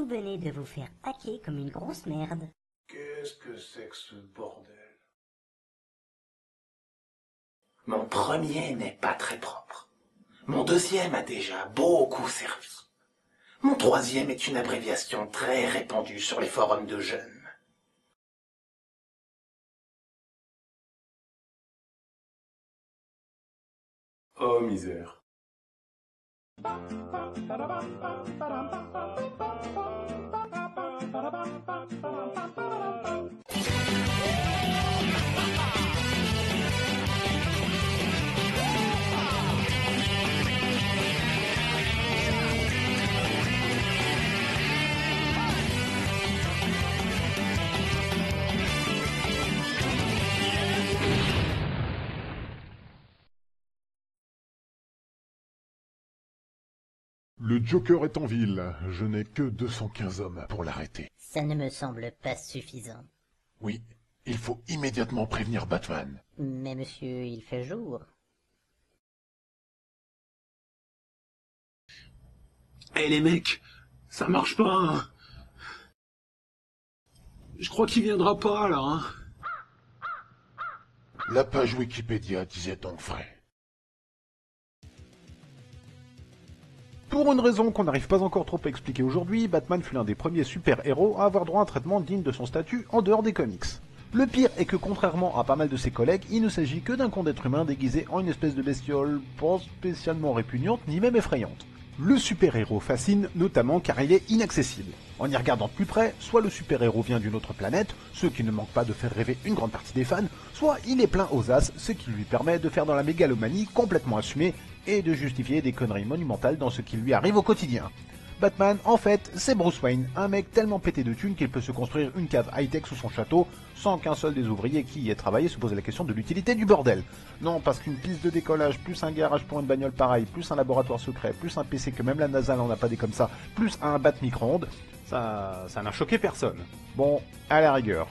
vous venez de vous faire hacker comme une grosse merde. Qu'est-ce que c'est que ce bordel? Mon premier n'est pas très propre. Mon deuxième a déjà beaucoup servi. Mon troisième est une abréviation très répandue sur les forums de jeunes. Oh misère. Le Joker est en ville. Je n'ai que 215 hommes pour l'arrêter. Ça ne me semble pas suffisant. Oui, il faut immédiatement prévenir Batman. Mais monsieur, il fait jour. Eh les mecs, ça marche pas, hein. Je crois qu'il viendra pas, là, hein. La page Wikipédia disait donc vrai. Pour une raison qu'on n'arrive pas encore trop à expliquer aujourd'hui, Batman fut l'un des premiers super-héros à avoir droit à un traitement digne de son statut en dehors des comics. Le pire est que contrairement à pas mal de ses collègues, il ne s'agit que d'un con d'être humain déguisé en une espèce de bestiole pas spécialement répugnante ni même effrayante. Le super-héros fascine notamment car il est inaccessible. En y regardant de plus près, soit le super-héros vient d'une autre planète, ce qui ne manque pas de faire rêver une grande partie des fans, soit il est plein aux as, ce qui lui permet de faire dans la mégalomanie complètement assumée et de justifier des conneries monumentales dans ce qui lui arrive au quotidien. Batman, en fait, c'est Bruce Wayne, un mec tellement pété de thunes qu'il peut se construire une cave high-tech sous son château, sans qu'un seul des ouvriers qui y aient travaillé se pose la question de l'utilité du bordel. Non, parce qu'une piste de décollage, plus un garage pour une bagnole pareille, plus un laboratoire secret, plus un PC que même la NASA n'en a pas des comme ça, plus un bat micro-ondes, ça n'a choqué personne. Bon, à la rigueur.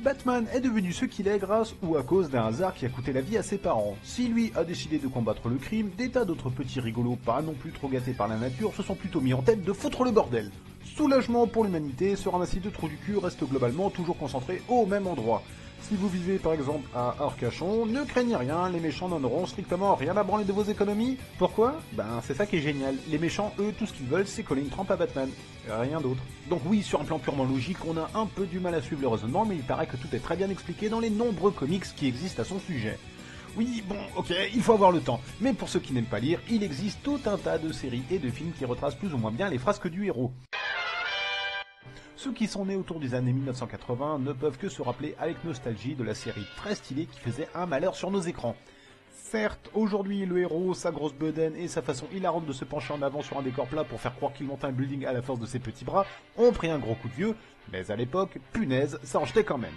Batman est devenu ce qu'il est grâce ou à cause d'un hasard qui a coûté la vie à ses parents. Si lui a décidé de combattre le crime, des tas d'autres petits rigolos pas non plus trop gâtés par la nature se sont plutôt mis en tête de foutre le bordel. Soulagement pour l'humanité, ce ramassis de trous du cul reste globalement toujours concentré au même endroit. Si vous vivez par exemple à Arcachon, ne craignez rien, les méchants n'en auront strictement rien à branler de vos économies. Pourquoi? Ben c'est ça qui est génial, les méchants eux tout ce qu'ils veulent c'est coller une trempe à Batman, rien d'autre. Donc oui, sur un plan purement logique, on a un peu du mal à suivre le raisonnement, mais il paraît que tout est très bien expliqué dans les nombreux comics qui existent à son sujet. Oui, bon, ok, il faut avoir le temps, mais pour ceux qui n'aiment pas lire, il existe tout un tas de séries et de films qui retracent plus ou moins bien les frasques du héros. Ceux qui sont nés autour des années 1980 ne peuvent que se rappeler avec nostalgie de la série très stylée qui faisait un malheur sur nos écrans. Certes, aujourd'hui, le héros, sa grosse bedaine et sa façon hilarante de se pencher en avant sur un décor plat pour faire croire qu'il monte un building à la force de ses petits bras ont pris un gros coup de vieux, mais à l'époque, punaise, ça en jetait quand même.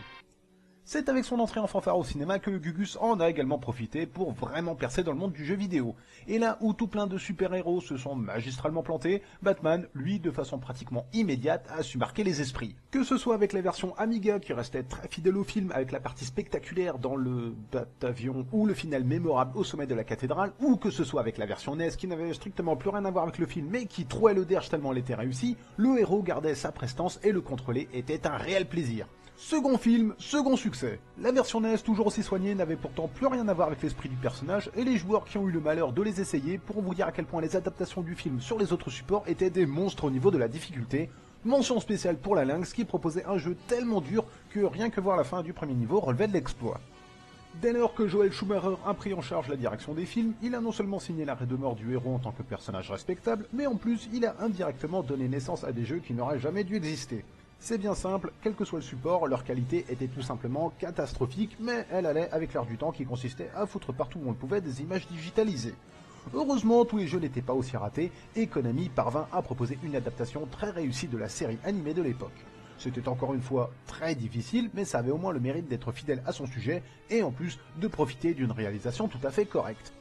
C'est avec son entrée en fanfare au cinéma que le Gugus en a également profité pour vraiment percer dans le monde du jeu vidéo. Et là où tout plein de super-héros se sont magistralement plantés, Batman, lui, de façon pratiquement immédiate, a su marquer les esprits. Que ce soit avec la version Amiga qui restait très fidèle au film avec la partie spectaculaire dans le Batavion ou le final mémorable au sommet de la cathédrale, ou que ce soit avec la version NES qui n'avait strictement plus rien à voir avec le film mais qui trouait le derge tellement elle était réussie, le héros gardait sa prestance et le contrôler était un réel plaisir. Second film, second succès. La version NES, toujours aussi soignée, n'avait pourtant plus rien à voir avec l'esprit du personnage, et les joueurs qui ont eu le malheur de les essayer pourront vous dire à quel point les adaptations du film sur les autres supports étaient des monstres au niveau de la difficulté. Mention spéciale pour la Lynx qui proposait un jeu tellement dur que rien que voir la fin du premier niveau relevait de l'exploit. Dès lors que Joel Schumacher a pris en charge la direction des films, il a non seulement signé l'arrêt de mort du héros en tant que personnage respectable, mais en plus il a indirectement donné naissance à des jeux qui n'auraient jamais dû exister. C'est bien simple, quel que soit le support, leur qualité était tout simplement catastrophique, mais elle allait avec l'air du temps qui consistait à foutre partout où on le pouvait des images digitalisées. Heureusement, tous les jeux n'étaient pas aussi ratés, et Konami parvint à proposer une adaptation très réussie de la série animée de l'époque. C'était encore une fois très difficile, mais ça avait au moins le mérite d'être fidèle à son sujet, et en plus de profiter d'une réalisation tout à fait correcte.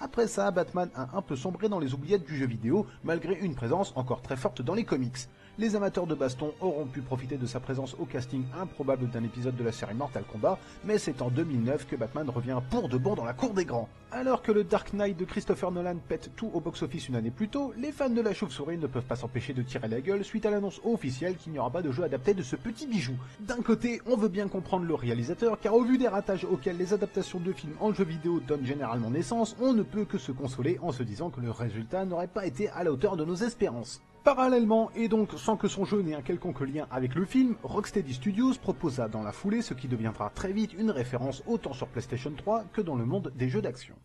Après ça, Batman a un peu sombré dans les oubliettes du jeu vidéo, malgré une présence encore très forte dans les comics. Les amateurs de baston auront pu profiter de sa présence au casting improbable d'un épisode de la série Mortal Kombat, mais c'est en 2009 que Batman revient pour de bon dans la cour des grands. Alors que le Dark Knight de Christopher Nolan pète tout au box-office une année plus tôt, les fans de la chauve-souris ne peuvent pas s'empêcher de tirer la gueule suite à l'annonce officielle qu'il n'y aura pas de jeu adapté de ce petit bijou. D'un côté, on veut bien comprendre le réalisateur, car au vu des ratages auxquels les adaptations de films en jeux vidéo donnent généralement naissance, on ne peut que se consoler en se disant que le résultat n'aurait pas été à la hauteur de nos espérances. Parallèlement, et donc sans que son jeu n'ait un quelconque lien avec le film, Rocksteady Studios proposa dans la foulée ce qui deviendra très vite une référence autant sur PlayStation 3 que dans le monde des jeux d'action.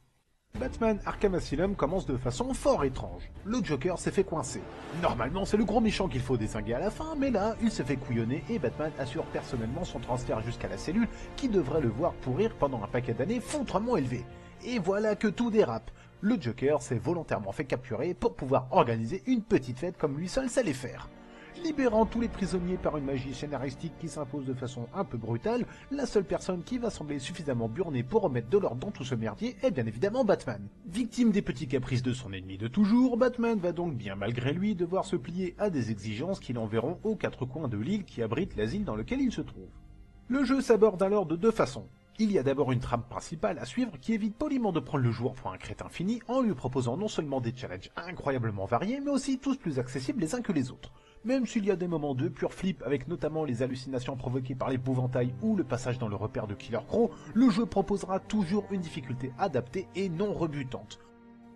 Batman Arkham Asylum commence de façon fort étrange. Le Joker s'est fait coincer. Normalement c'est le gros méchant qu'il faut dézinguer à la fin, mais là il se fait couillonner et Batman assure personnellement son transfert jusqu'à la cellule qui devrait le voir pourrir pendant un paquet d'années foutrement élevé. Et voilà que tout dérape. Le Joker s'est volontairement fait capturer pour pouvoir organiser une petite fête comme lui seul savait faire. Libérant tous les prisonniers par une magie scénaristique qui s'impose de façon un peu brutale, la seule personne qui va sembler suffisamment burnée pour remettre de l'ordre dans tout ce merdier est bien évidemment Batman. Victime des petits caprices de son ennemi de toujours, Batman va donc bien malgré lui devoir se plier à des exigences qui l'enverront aux quatre coins de l'île qui abrite l'asile dans lequel il se trouve. Le jeu s'aborde alors de deux façons. Il y a d'abord une trame principale à suivre qui évite poliment de prendre le joueur pour un crétin fini en lui proposant non seulement des challenges incroyablement variés, mais aussi tous plus accessibles les uns que les autres. Même s'il y a des moments de pur flip avec notamment les hallucinations provoquées par l'épouvantail ou le passage dans le repère de Killer Crow, le jeu proposera toujours une difficulté adaptée et non rebutante.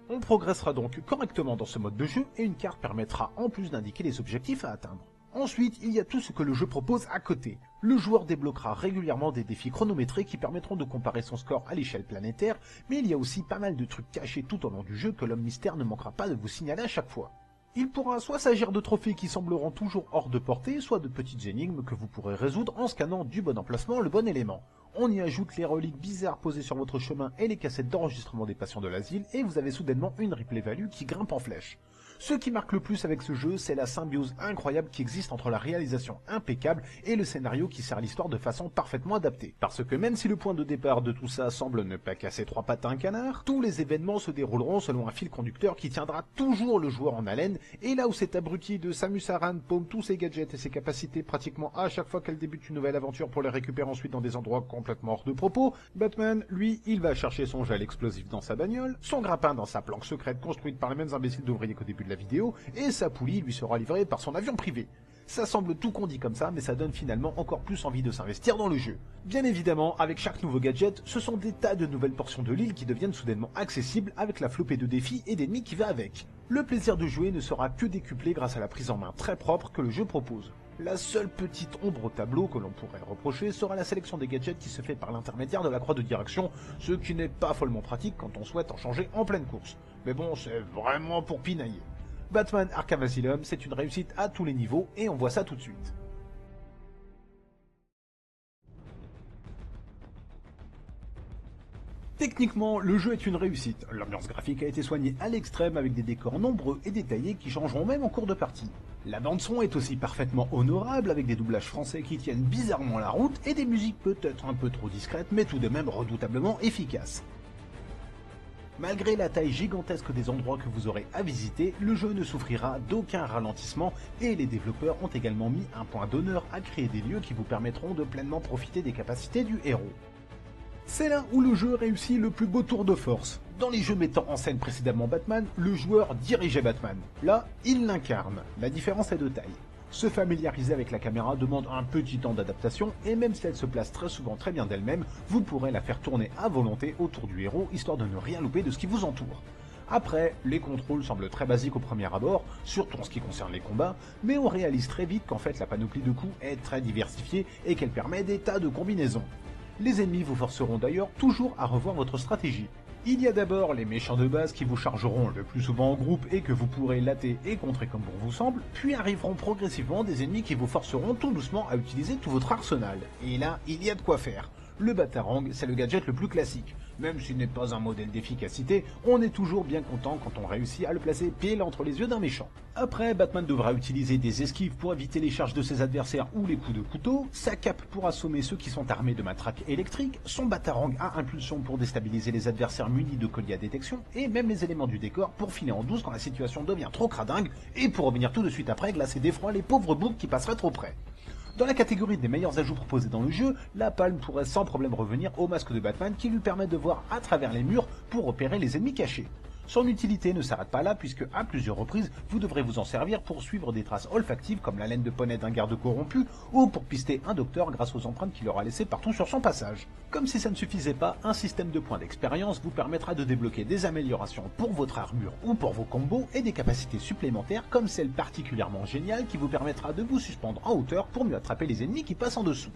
On progressera donc correctement dans ce mode de jeu et une carte permettra en plus d'indiquer les objectifs à atteindre. Ensuite, il y a tout ce que le jeu propose à côté. Le joueur débloquera régulièrement des défis chronométrés qui permettront de comparer son score à l'échelle planétaire, mais il y a aussi pas mal de trucs cachés tout au long du jeu que l'homme mystère ne manquera pas de vous signaler à chaque fois. Il pourra soit s'agir de trophées qui sembleront toujours hors de portée, soit de petites énigmes que vous pourrez résoudre en scannant du bon emplacement le bon élément. On y ajoute les reliques bizarres posées sur votre chemin et les cassettes d'enregistrement des patients de l'asile, et vous avez soudainement une replay value qui grimpe en flèche. Ce qui marque le plus avec ce jeu, c'est la symbiose incroyable qui existe entre la réalisation impeccable et le scénario qui sert l'histoire de façon parfaitement adaptée. Parce que même si le point de départ de tout ça semble ne pas casser trois pattes à un canard, tous les événements se dérouleront selon un fil conducteur qui tiendra toujours le joueur en haleine, et là où cet abruti de Samus Aran paume tous ses gadgets et ses capacités pratiquement à chaque fois qu'elle débute une nouvelle aventure pour les récupérer ensuite dans des endroits complètement hors de propos, Batman, lui, il va chercher son gel explosif dans sa bagnole, son grappin dans sa planque secrète construite par les mêmes imbéciles d'ouvriers qu'au début de la vidéo, et sa poulie lui sera livrée par son avion privé. Ça semble tout con dit comme ça, mais ça donne finalement encore plus envie de s'investir dans le jeu. Bien évidemment, avec chaque nouveau gadget, ce sont des tas de nouvelles portions de l'île qui deviennent soudainement accessibles avec la flopée de défis et d'ennemis qui va avec. Le plaisir de jouer ne sera que décuplé grâce à la prise en main très propre que le jeu propose. La seule petite ombre au tableau que l'on pourrait reprocher sera la sélection des gadgets qui se fait par l'intermédiaire de la croix de direction, ce qui n'est pas follement pratique quand on souhaite en changer en pleine course. Mais bon, c'est vraiment pour pinailler. Batman Arkham Asylum, c'est une réussite à tous les niveaux, et on voit ça tout de suite. Techniquement, le jeu est une réussite. L'ambiance graphique a été soignée à l'extrême avec des décors nombreux et détaillés qui changeront même en cours de partie. La bande-son est aussi parfaitement honorable avec des doublages français qui tiennent bizarrement la route et des musiques peut-être un peu trop discrètes mais tout de même redoutablement efficaces. Malgré la taille gigantesque des endroits que vous aurez à visiter, le jeu ne souffrira d'aucun ralentissement et les développeurs ont également mis un point d'honneur à créer des lieux qui vous permettront de pleinement profiter des capacités du héros. C'est là où le jeu réussit le plus beau tour de force. Dans les jeux mettant en scène précédemment Batman, le joueur dirigeait Batman. Là, il l'incarne. La différence est de taille. Se familiariser avec la caméra demande un petit temps d'adaptation, et même si elle se place très souvent très bien d'elle-même, vous pourrez la faire tourner à volonté autour du héros, histoire de ne rien louper de ce qui vous entoure. Après, les contrôles semblent très basiques au premier abord, surtout en ce qui concerne les combats, mais on réalise très vite qu'en fait la panoplie de coups est très diversifiée et qu'elle permet des tas de combinaisons. Les ennemis vous forceront d'ailleurs toujours à revoir votre stratégie. Il y a d'abord les méchants de base qui vous chargeront le plus souvent en groupe et que vous pourrez latter et contrer comme bon vous semble, puis arriveront progressivement des ennemis qui vous forceront tout doucement à utiliser tout votre arsenal. Et là, il y a de quoi faire. Le Batarang, c'est le gadget le plus classique. Même s'il n'est pas un modèle d'efficacité, on est toujours bien content quand on réussit à le placer pile entre les yeux d'un méchant. Après, Batman devra utiliser des esquives pour éviter les charges de ses adversaires ou les coups de couteau, sa cape pour assommer ceux qui sont armés de matraques électriques, son Batarang à impulsion pour déstabiliser les adversaires munis de colliers à détection, et même les éléments du décor pour filer en douce quand la situation devient trop cradingue, et pour revenir tout de suite après glacer d'effroi les pauvres boucs qui passeraient trop près. Dans la catégorie des meilleurs ajouts proposés dans le jeu, la palme pourrait sans problème revenir au masque de Batman qui lui permet de voir à travers les murs pour repérer les ennemis cachés. Son utilité ne s'arrête pas là puisque à plusieurs reprises, vous devrez vous en servir pour suivre des traces olfactives comme la laine de poney d'un garde corrompu ou pour pister un docteur grâce aux empreintes qu'il aura laissées partout sur son passage. Comme si ça ne suffisait pas, un système de points d'expérience vous permettra de débloquer des améliorations pour votre armure ou pour vos combos et des capacités supplémentaires comme celle particulièrement géniale qui vous permettra de vous suspendre en hauteur pour mieux attraper les ennemis qui passent en dessous.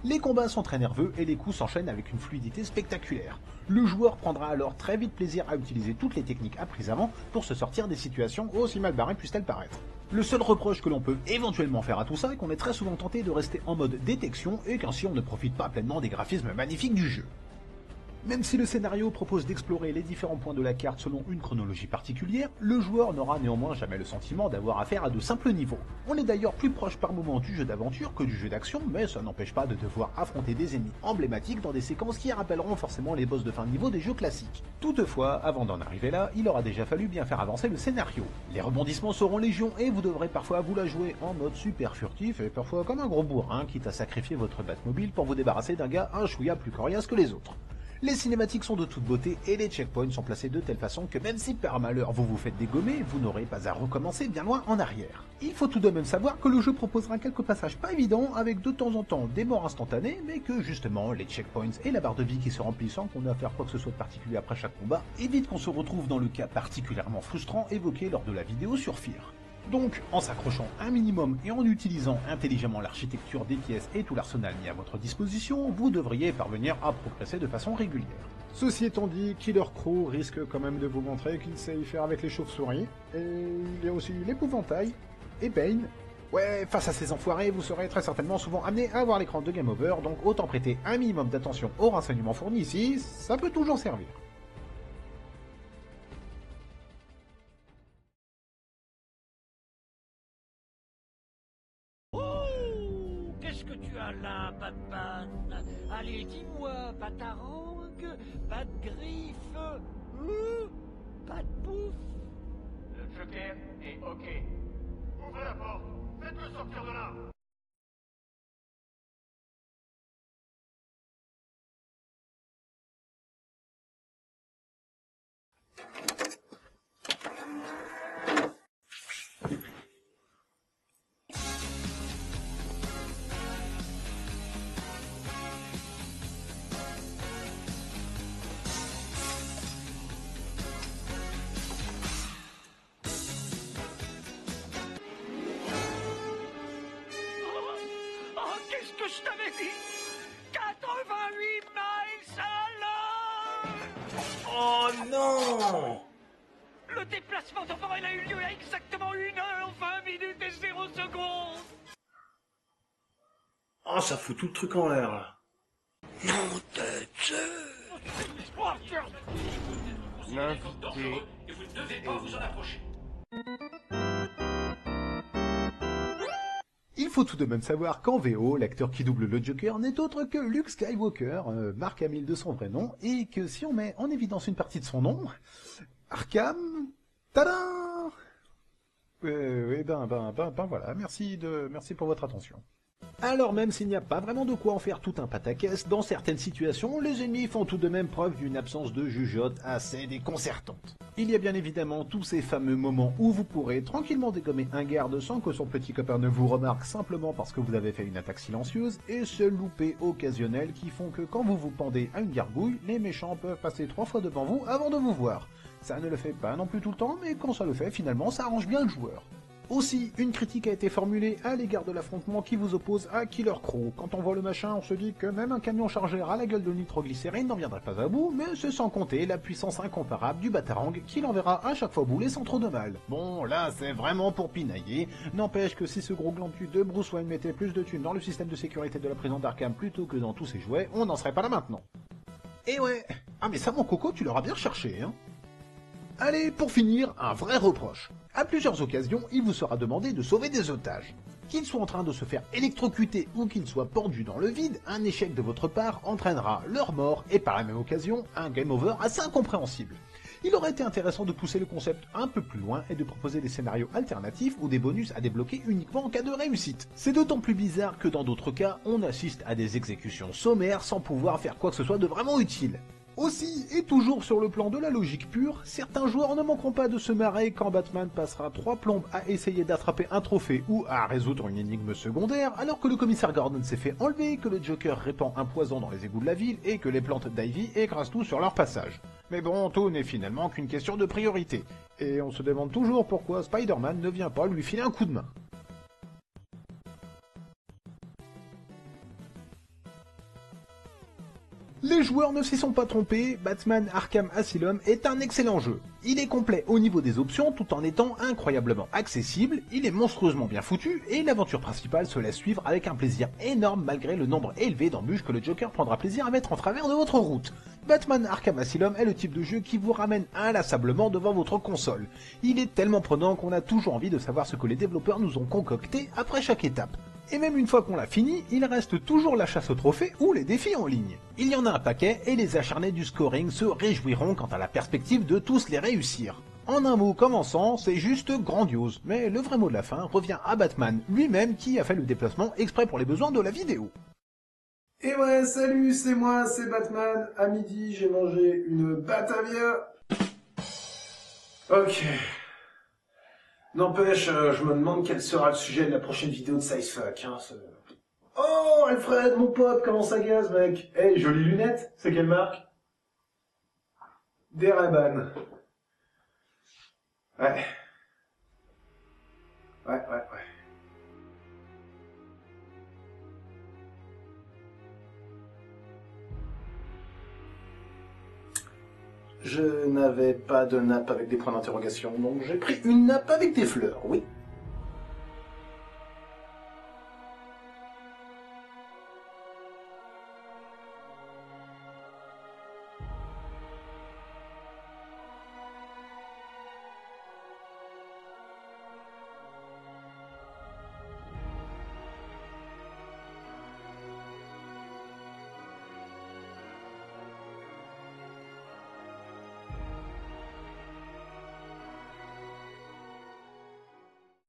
Les combats sont très nerveux et les coups s'enchaînent avec une fluidité spectaculaire. Le joueur prendra alors très vite plaisir à utiliser toutes les techniques apprises avant pour se sortir des situations aussi mal barrées puissent-elles paraître. Le seul reproche que l'on peut éventuellement faire à tout ça est qu'on est très souvent tenté de rester en mode détection et qu'ainsi on ne profite pas pleinement des graphismes magnifiques du jeu. Même si le scénario propose d'explorer les différents points de la carte selon une chronologie particulière, le joueur n'aura néanmoins jamais le sentiment d'avoir affaire à de simples niveaux. On est d'ailleurs plus proche par moment du jeu d'aventure que du jeu d'action, mais ça n'empêche pas de devoir affronter des ennemis emblématiques dans des séquences qui rappelleront forcément les boss de fin de niveau des jeux classiques. Toutefois, avant d'en arriver là, il aura déjà fallu bien faire avancer le scénario. Les rebondissements seront légion et vous devrez parfois vous la jouer en mode super furtif et parfois comme un gros bourrin, quitte à sacrifier votre Batmobile pour vous débarrasser d'un gars un chouïa plus coriace que les autres. Les cinématiques sont de toute beauté et les checkpoints sont placés de telle façon que même si par malheur vous vous faites dégommer, vous n'aurez pas à recommencer bien loin en arrière. Il faut tout de même savoir que le jeu proposera quelques passages pas évidents avec de temps en temps des morts instantanées, mais que justement les checkpoints et la barre de vie qui se remplit sans qu'on ait à faire quoi que ce soit de particulier après chaque combat évitent qu'on se retrouve dans le cas particulièrement frustrant évoqué lors de la vidéo sur Fear. Donc, en s'accrochant un minimum et en utilisant intelligemment l'architecture des pièces et tout l'arsenal mis à votre disposition, vous devriez parvenir à progresser de façon régulière. Ceci étant dit, Killer Crow risque quand même de vous montrer qu'il sait y faire avec les chauves-souris, et il y a aussi l'épouvantail, et Bane. Ouais, face à ces enfoirés, vous serez très certainement souvent amené à voir l'écran de Game Over, donc autant prêter un minimum d'attention aux renseignements fournis ici, ça peut toujours servir. Qu'est-ce que tu as là, Batman? Allez, dis-moi, Batarang, Batgriffe, Batbouffe? Le Joker est OK. Ouvrez la porte, faites-le sortir de là. Oh, qu'est-ce que je t'avais dit? 88 miles à l'heure! Oh non! Le déplacement temporel a eu lieu à exactement 1 heure, 20 minutes et 0 secondes! Oh, ça fout tout le truc en l'air, là. L'invité. Et vous ne devez pas vous en approcher. Il faut tout de même savoir qu'en VO, l'acteur qui double le Joker n'est autre que Luke Skywalker, Mark Hamill de son vrai nom, et que si on met en évidence une partie de son nom, Arkham, tada! Voilà, merci pour votre attention. Alors même s'il n'y a pas vraiment de quoi en faire tout un pataquès, dans certaines situations, les ennemis font tout de même preuve d'une absence de jugeote assez déconcertante. Il y a bien évidemment tous ces fameux moments où vous pourrez tranquillement dégommer un garde sans que son petit copain ne vous remarque simplement parce que vous avez fait une attaque silencieuse, et ce loupé occasionnel qui font que quand vous vous pendez à une gargouille, les méchants peuvent passer 3 fois devant vous avant de vous voir. Ça ne le fait pas non plus tout le temps, mais quand ça le fait, finalement ça arrange bien le joueur. Aussi, une critique a été formulée à l'égard de l'affrontement qui vous oppose à Killer Croc. Quand on voit le machin, on se dit que même un camion chargé à la gueule de nitroglycérine n'en viendrait pas à bout, mais c'est sans compter la puissance incomparable du Batarang qui l'enverra à chaque fois bouler sans trop de mal. Bon, là, c'est vraiment pour pinailler. N'empêche que si ce gros glandu de Bruce Wayne mettait plus de thunes dans le système de sécurité de la prison d'Arkham plutôt que dans tous ses jouets, on n'en serait pas là maintenant. Et ouais. Ah mais ça, mon coco, tu l'auras bien cherché, hein. Allez, pour finir, un vrai reproche. À plusieurs occasions, il vous sera demandé de sauver des otages. Qu'ils soient en train de se faire électrocuter ou qu'ils soient perdus dans le vide, un échec de votre part entraînera leur mort et par la même occasion, un game over assez incompréhensible. Il aurait été intéressant de pousser le concept un peu plus loin et de proposer des scénarios alternatifs ou des bonus à débloquer uniquement en cas de réussite. C'est d'autant plus bizarre que dans d'autres cas, on assiste à des exécutions sommaires sans pouvoir faire quoi que ce soit de vraiment utile. Aussi, et toujours sur le plan de la logique pure, certains joueurs ne manqueront pas de se marrer quand Batman passera 3 plombes à essayer d'attraper un trophée ou à résoudre une énigme secondaire, alors que le commissaire Gordon s'est fait enlever, que le Joker répand un poison dans les égouts de la ville et que les plantes d'Ivy écrasent tout sur leur passage. Mais bon, tout n'est finalement qu'une question de priorité. Et on se demande toujours pourquoi Spider-Man ne vient pas lui filer un coup de main. Les joueurs ne s'y sont pas trompés, Batman Arkham Asylum est un excellent jeu. Il est complet au niveau des options tout en étant incroyablement accessible, il est monstrueusement bien foutu et l'aventure principale se laisse suivre avec un plaisir énorme malgré le nombre élevé d'embûches que le Joker prendra plaisir à mettre en travers de votre route. Batman Arkham Asylum est le type de jeu qui vous ramène inlassablement devant votre console. Il est tellement prenant qu'on a toujours envie de savoir ce que les développeurs nous ont concocté après chaque étape. Et même une fois qu'on l'a fini, il reste toujours la chasse aux trophées ou les défis en ligne. Il y en a un paquet et les acharnés du scoring se réjouiront quant à la perspective de tous les réussir. En un mot commençant, c'est juste grandiose, mais le vrai mot de la fin revient à Batman lui-même qui a fait le déplacement exprès pour les besoins de la vidéo. Et ouais, salut, c'est moi, c'est Batman. À midi, j'ai mangé une Batavia. Ok. N'empêche, je me demande quel sera le sujet de la prochaine vidéo de Sizefuck. Hein, oh, Alfred, mon pote, comment ça gaze, mec? Hey, jolies lunettes, c'est quelle marque? Des Ray-Ban. Ouais. Ouais. Je n'avais pas de nappe avec des points d'interrogation, donc j'ai pris une nappe avec des fleurs, oui.